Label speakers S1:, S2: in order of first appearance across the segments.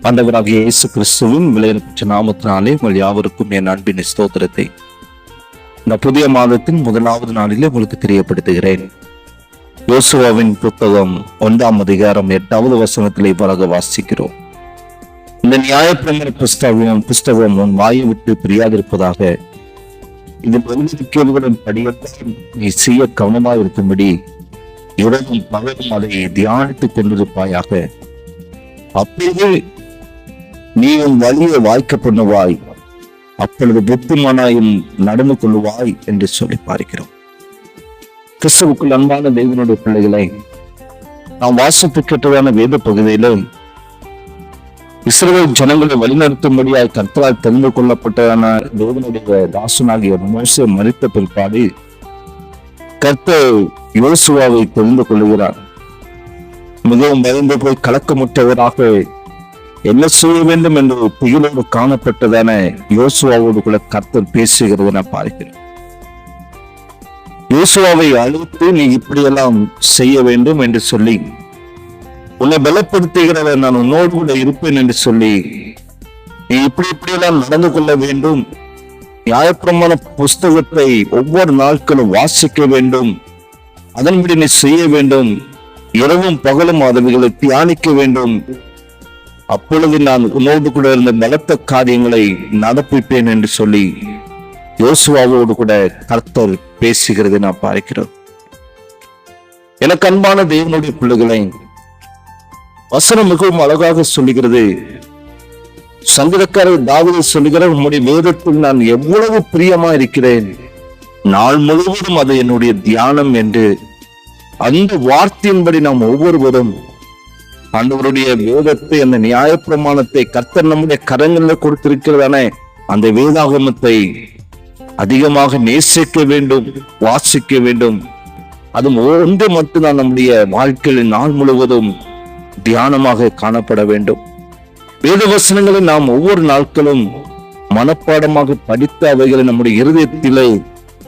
S1: ஆண்டவராகிய இயேசு கிறிஸ்துவின் விலையேறப்பெற்ற நாமத்தினாலே உங்கள் யாவருக்கும் என் அன்பின் ஸ்தோத்திரத்தை இந்த புதிய மாதத்தின் முதலாவது நாளிலே உங்களுக்கு தெரியப்படுத்துகிறேன். யோசுவாவின் புத்தகம் 1ஆம் அதிகாரம் 8வது வசனத்திலே இவ்வாறாக வாசிக்கிறோம். இந்த நியாயப்பிரமாண புஸ்தகம் உன் வாயை விட்டு பிரியாதிருப்பதாக, இதில் எழுதியிருக்கிறவர்களின் படியெல்லாம் நீ செய்ய கவனமாக இருக்கும்படி இரவும் பகலும் அதை தியானித்துக் கொண்டிருப்பாயாக. அப்பொழுது நீ உன் வழியை வாய்க்க பண்ணுவாய், அப்பொழுது புத்திமானாயும் நடந்து கொள்ளுவாய் என்று சொல்லி பார்க்கிறோம். கிறிஸ்துவுக்குள் அன்பான தேவனுடைய பிள்ளைகளை, நாம் வாசித்து கேட்டதான வேத பகுதியில இஸ்ரவேல் ஜனங்களை வழிநடத்தும்படியாய் கர்த்தரால் தெரிந்து கொள்ளப்பட்டதான தேவனுடைய தாசனாகிய மோசே மரித்த பிற்பாடு கர்த்தர் யோசுவாவை தெரிந்து கொள்கிறார். மிகவும் பயந்து போய் கலக்கமுற்றவராக என்ன செய்ய வேண்டும் என்று திகிலோடு காணப்பட்டதான யோசுவாவோடு கூட கர்த்தர் பேசுகிறது நான் பார்க்கிறேன். யோசுவாவை அழைத்து நீ இப்படியெல்லாம் செய்ய வேண்டும் என்று சொல்லி, உன்னை பலப்படுத்துகிறவன் நான் உன்னோடு கூட இருப்பேன் என்று சொல்லி, நீ இப்படியெல்லாம் நடந்து கொள்ள வேண்டும், நியாயப்பிரமாண புஸ்தகத்தை ஒவ்வொரு நாட்களும் வாசிக்க வேண்டும், அதன்படி நீ செய்ய வேண்டும், இரவும் பகலும் அதுகளை தியானிக்க வேண்டும், அப்பொழுது நான் உன்னோடு கூட இருந்த பலத்த காரியங்களை நடப்பிப்பேன் என்று சொல்லி யோசுவாவோடு கூட கர்த்தர் பேசுகிறது நான் பார்க்கிறோம். எனக்கு அன்பான தேவனுடைய பிள்ளைகளை, வசனம் மிகவும் அழகாக சொல்லுகிறது. சங்கீதக்காரர் தாவீது சொல்லுகிறார், உம்முடைய வேதத்தில் நான் எவ்வளவு பிரியமா இருக்கிறேன், நாள் முழுவதும் அது என்னுடைய தியானம் என்று. அந்த வார்த்தையின்படி நாம் ஒவ்வொருவரும் ஆண்டவருடைய வேதத்தை, அந்த நியாயப்பிரமாணத்தை கர்த்தர் நம்முடைய கரங்களில் கொடுத்திருக்கிறதான அந்த வேதாகமத்தை அதிகமாக நேசிக்க வேண்டும், வாசிக்க வேண்டும். அது ஒன்று மட்டும்தான் நம்முடைய வாழ்க்கையில் நாள் முழுவதும் தியானமாக காணப்பட வேண்டும். வேத வசனங்களை நாம் ஒவ்வொரு நாட்களும் மனப்பாடமாக படித்த அவைகளை நம்முடைய இருதயத்திலே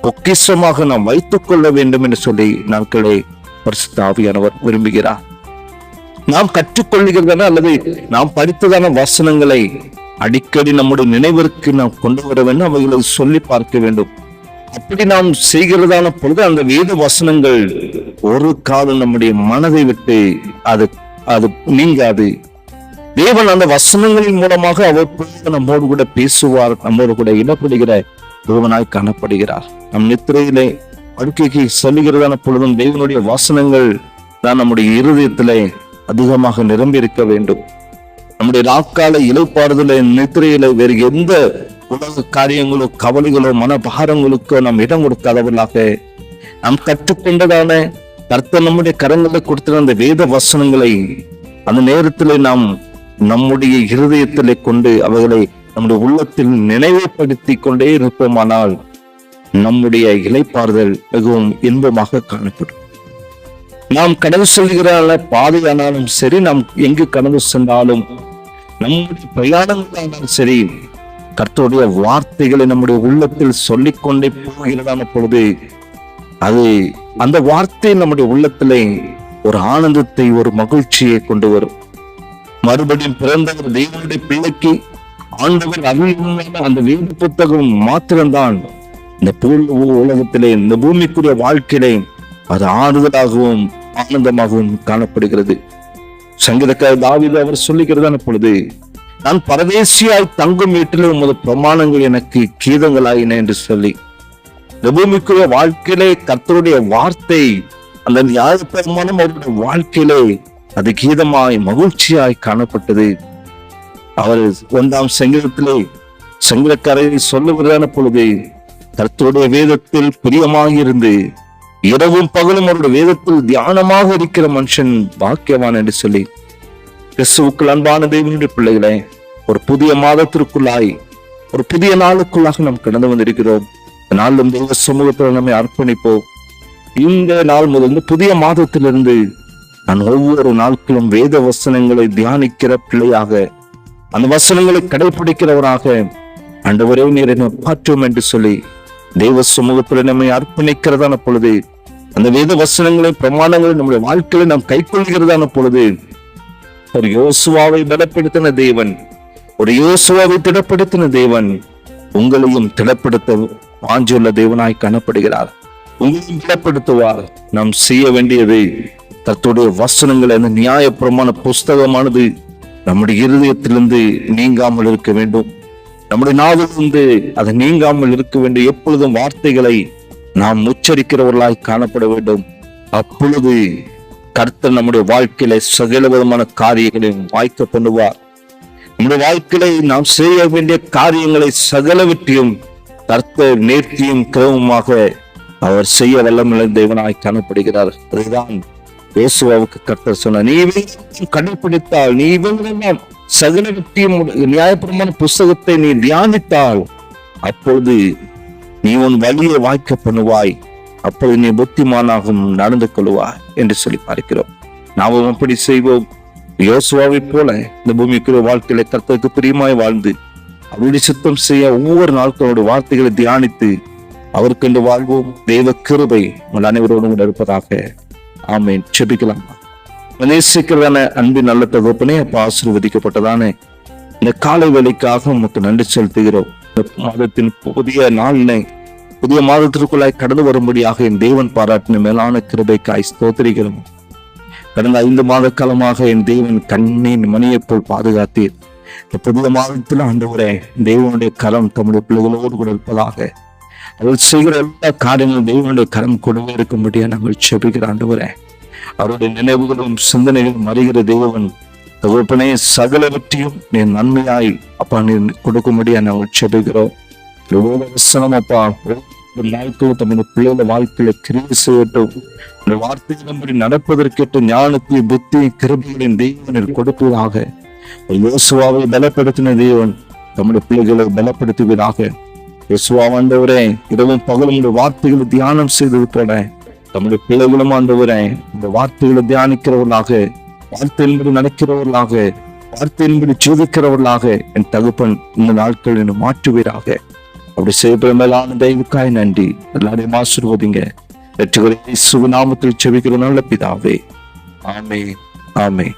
S1: பொக்கிஷமாக நாம் வைத்துக் கொள்ள வேண்டும் என்று சொல்லி நாட்களை பரிசுத்த ஆவியானவர் விரும்புகிறார். நாம் கற்றுக்கொள்கிறதான அல்லது நாம் படித்ததான வசனங்களை அடிக்கடி நம்முடைய நினைவிற்கு நாம் கொண்டு வர வேண்டும், அவைகளை சொல்லி பார்க்க வேண்டும். அப்படி நாம் செய்கிறதான பொழுது அந்த வேத வசனங்கள் ஒரு காலம் நம்முடைய மனதை விட்டு அது நீங்காது. தேவன் அந்த வசனங்களின் மூலமாக அவர் நம்மோடு கூட பேசுவார், நம்மோடு கூட இனப்படுகிற தேவனாய் காணப்படுகிறார். நம் நித்திரையிலே படுக்கைக்கு சொல்லுகிறதான பொழுதும் தேவனுடைய வசனங்கள் தான் நம்முடைய இருதயத்திலே அதிகமாக நிரம்பி இருக்க வேண்டும். நம்முடைய நாட்கால இலைப்பாறுதல நித்திரையில வேறு எந்த உலக காரியங்களோ கவலைகளோ மனபாரங்களுக்கோ நாம் இடம் கொடுக்காதவர்களாக நாம் கற்றுக்கொண்டதான கர்த்தர் நம்முடைய கரங்களை கொடுத்த அந்த வேத வசனங்களை அந்த நேரத்திலே நாம் நம்முடைய இருதயத்திலே கொண்டு அவைகளை நம்முடைய உள்ளத்தில் நினைவுபடுத்தி கொண்டே இருப்போமானால் நம்முடைய இலைப்பாறுதல் மிகவும் இன்பமாக காணப்படும். நாம் கடந்து செல்கிற பாதையானாலும் சரி, நாம் எங்கு கடந்து சென்றாலும், நம்முடைய பிரயாணங்களானாலும் சரி, கர்த்தருடைய வார்த்தைகளை நம்முடைய உள்ளத்தில் சொல்லிக்கொண்டே போகிறதான பொழுது அது அந்த வார்த்தை நம்முடைய உள்ளத்திலே ஒரு ஆனந்தத்தை, ஒரு மகிழ்ச்சியை கொண்டு வரும். மறுபடியும் பிறந்த ஒரு தேவனுடைய பிள்ளைக்கு ஆண்டவர் அருளின அந்த வேத புத்தகம் மாத்திரம்தான் இந்த உலகத்திலே, இந்த பூமிக்குரிய வாழ்க்கையிலே அது ஆறுதலாகவும் ஆனந்தமாகவும் காணப்படுகிறது. சங்கீதக்காரர் தாவீது அவர் சொல்லுகிறதான பொழுது, நான் பரதேசியாய் தங்கும் வீட்டில் உமது பிரமாணங்கள் எனக்கு கீதங்களாயின என்று சொல்லி, இந்த பூமிக்குரிய வாழ்க்கையிலே கர்த்தருடைய வார்த்தை, அந்த நியாயப்பிரமாணம் அவருடைய வாழ்க்கையிலே அது கீதமாய் மகிழ்ச்சியாய் காணப்பட்டது. அவர் 1ஆம் சங்கீதத்திலே சங்கீதக்காரரை சொல்லுகிறதான பொழுது, கர்த்தருடைய வேதத்தில் பிரியமாக இருந்து இரவும் பகலும் அவருடைய வேதத்தில் தியானமாக இருக்கிற மனுஷன் பாக்கியவான் என்று சொல்லி, கிறிஸ்துவுக்குள் அன்பான தேவனுடைய பிள்ளைகளை, ஒரு புதிய மாதத்திற்குள்ளாய், ஒரு புதிய நாளுக்குள்ளாக நாம் கடந்து வந்திருக்கிறோம். நாளும் தெய்வ சமூகத்தில் நம்மை அர்ப்பணிப்போம். இந்த நாள் முதல் புதிய மாதத்திலிருந்து நான் ஒவ்வொரு நாட்களும் வேத வசனங்களை தியானிக்கிற பிள்ளையாக, அந்த வசனங்களை கடைபிடிக்கிறவராக ஆண்டவரே நீர் என்னை மாற்றும் என்று சொல்லி தெய்வ சமூகத்தில் நம்மை அர்ப்பணிக்கிறதான பொழுது, அந்த வேத வசனங்களை பிரமாணங்களை நம்முடைய வாழ்க்கையில நாம் கைக்கொள்கிறதான பொழுது ஒரு யோசுவாவை பலப்படுத்தின தேவன், ஒரு யோசுவாவை திடப்படுத்தின தேவன் உங்களையும் திடப்படுத்த வாஞ்சியுள்ள தேவனாய் காணப்படுகிறார். உங்களையும் திடப்படுத்துவார். நாம் செய்ய வேண்டியது கர்த்தருடைய வசனங்கள், அந்த நியாயப்பிரமாண புஸ்தகமானது நம்முடைய இருதயத்திலிருந்து நீங்காமல் இருக்க வேண்டும். நம்முடைய நாவிலிருந்து அது நீங்காமல் இருக்க வேண்டும். எப்பொழுதும் வார்த்தைகளை நாம் உச்சரிக்கிறவர்களாய் காணப்பட வேண்டும். அப்பொழுது கர்த்தர் நம்முடைய வாழ்க்கையில சகல விதமான காரியங்களையும் வாய்க்க பண்ணுவார். நம்முடைய வாழ்க்கையில நாம் செய்ய வேண்டிய காரியங்களை சகலவற்றையும் கர்த்தர் நேர்த்தியும் கிரமமாக அவர் செய்ய வல்லமுள்ள தேவனாய் காணப்படுகிறார். அதுதான் யோசுவாவுக்கு கர்த்தர் சொன்னார், நீ கடைபிடித்தால், நீ இவங்களெல்லாம் சகலவற்றையும் நியாயப்பிரமாண புஸ்தகத்தை நீ தியானித்தால், அப்பொழுது நீ உன் வழியை வாய்க்க பண்ணுவாய், அப்பொழுது நீ புத்திமானாகவும் நடந்து கொள்வாய் என்று சொல்லி பார்க்கிறோம். நாமும் அப்படி செய்வோம். யோசுவாவை போல இந்த பூமிக்குரிய வாழ்க்கையில கர்த்தருக்கு பிரியமாய் வாழ்ந்து அவருடைய சித்தம் செய்ய ஒவ்வொரு நாட்களோட வார்த்தைகளை தியானித்து அவருக்கென்று வாழ்வோம். தேவ கிருபை உங்கள் அனைவரோடும் கூட இருப்பதாக. ஆமேன். செபிக்கலாம். நேசிக்கிறதான அன்பின் நல்ல தகப்பனே, அப்ப ஆசீர்வதிக்கப்பட்டதான இந்த காலை வேலைக்காக உமக்கு நன்றி செலுத்துகிறோம். இந்த மாதத்தின் புதிய நாளினை புதிய மாதத்திற்குள்ளாய் கடந்து வரும்படியாக என் தேவன் பாராட்டின மேலான கிருபைக்காய் ஸ்தோத்திரிக்கிறோம். கடந்த 5 மாத காலமாக என் தேவன் கண்ணின் மணியை போல் பாதுகாத்தீர். இந்த புதிய மாதத்தில் ஆண்டவரே, தேவனுடைய கரம் தம்முடைய பிள்ளைகளோடு கூட இருப்பதாக. அவள் செய்கிற எல்லா காரியங்களும் தேவனுடைய கரம் கூடவே இருக்கும்படியா நாங்கள் செபிக்கிற ஆண்டவரே, அவருடைய நினைவுகளும் சிந்தனைகளும் அறிகிற தேவன் தகப்பனே, சகலவற்றையும் நீ நன்மையாய் அப்பா நீ கொடுக்கும்படியா நாங்கள் செபிக்கிறோம். அப்பா நாட்களும் தம்முடைய பிள்ளைகள வாழ்க்கையில கிரியை செய்யட்டும். இந்த வார்த்தைகளின்படி நடப்பதற்கேற்ற ஞானத்தை புத்தி கிருபைகளின் தேவனில் கொடுப்பதாக. யோசுவாவை பலப்படுத்தின தேவன் தம்முடைய பிள்ளைகளை பலப்படுத்துவதாக. யோசுவா ஆண்டவரே, இரவும் பகலும் வார்த்தைகளை தியானம் செய்திருக்கிற தம்முடைய பிள்ளைகளும் ஆண்டவரே, இந்த வார்த்தைகளை தியானிக்கிறவர்களாக, வார்த்தையின்படி நடக்கிறவர்களாக, வார்த்தையின்படி ஜீவிக்கிறவர்களாக என் தகப்பன் இந்த நாட்கள் என்று மாற்றுவீராக. அப்படி செய்யப்பட மேலான தெய்வக்காய் நன்றி. எல்லாரையும் ஆசீர்வதிங்க. வெற்றிகளை இயேசுவின் நாமத்தில் செபிக்கிற நல்ல பிதாவே. ஆமென். ஆமென்.